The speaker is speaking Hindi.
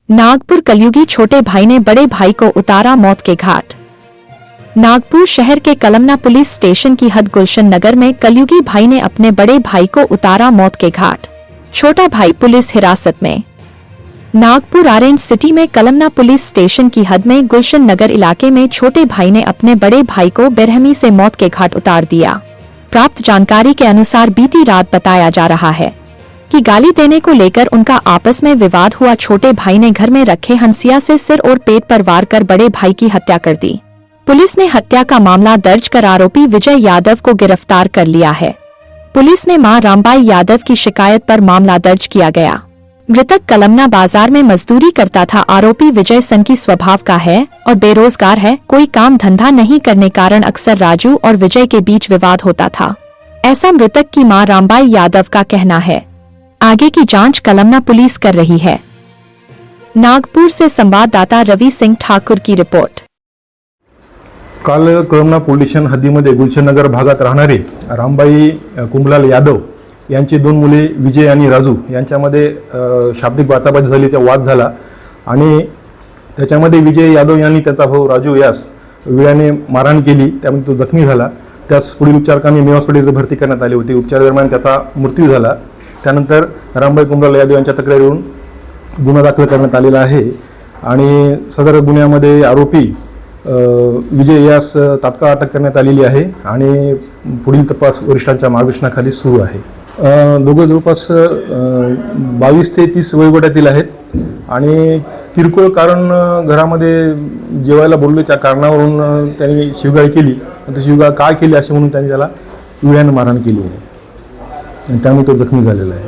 नागपुर कलयुगी छोटे भाई ने बड़े भाई को उतारा मौत के घाट। नागपुर शहर के कलमना पुलिस स्टेशन की हद गुलशन नगर में कलयुगी भाई ने अपने बड़े भाई को उतारा मौत के घाट। छोटा भाई पुलिस हिरासत में। नागपुर ऑरेंज सिटी में कलमना पुलिस स्टेशन की हद में गुलशन नगर इलाके में छोटे भाई ने अपने बड़े भाई को बेरहमी से मौत के घाट उतार दिया। प्राप्त जानकारी के अनुसार बीती रात बताया जा रहा है कि गाली देने को लेकर उनका आपस में विवाद हुआ। छोटे भाई ने घर में रखे हंसिया से सिर और पेट पर वार कर बड़े भाई की हत्या कर दी। पुलिस ने हत्या का मामला दर्ज कर आरोपी विजय यादव को गिरफ्तार कर लिया है। पुलिस ने मां रामबाई यादव की शिकायत पर मामला दर्ज किया गया। मृतक कलमना बाजार में मजदूरी करता था। आरोपी विजय सनकी स्वभाव का है और बेरोजगार है। कोई काम धंधा नहीं करने कारण अक्सर राजू और विजय के बीच विवाद होता था, ऐसा मृतक की मां रामबाई यादव का कहना है। आगे की जांच कलमना पुलिस कर रही है। नागपुर से संवाददाता रवि सिंह ठाकुर की रिपोर्ट। काल कळमना पोलीस स्टेशन हद्दीमध्ये गुलशननगर भागात राहणारे रामबाई कुंभलाल यादव यांची दोन मुले विजय आणि राजू यांच्यामध्ये शाब्दिक बाचाबाची झाली, त्या वाद झाला आणि त्याच्यामध्ये विजय यादव यांनी त्याचा भाऊ राजू यास विळ्याने मारहाण केली, त्यामुळे तो जखमी झाला। त्यास पुढील उपचारांनी मेवा हॉस्पिटलमध्ये भरती करण्यात आले होते। उपचार दरम्यान त्याचा मृत्यू झाला। त्यानंतर रामबाई कुंभलाल यादव यांच्या तक्रारीवरून गुन्हा दाखल करण्यात आलेला आहे आणि सदर गुन्ह्यामध्ये आरोपी विजय यास तात्काळ अटक करण्यात आलेली आहे आणि पुढील तपास वरिष्ठांच्या मार्गदर्शनाखाली सुरू आहे। दोघे जवळपास 22 ते 30 वयोगटातील आहेत आणि किरकोळ कारण घरामध्ये जेवायला बोलले त्या कारणावरून त्यांनी शिवगाळ केली। ती शिवगाळ का केली असे म्हणून त्यांनी त्याला विळ्याने मारहाण केली आहे आणि त्यामुळे तो जखमी झालेला आहे।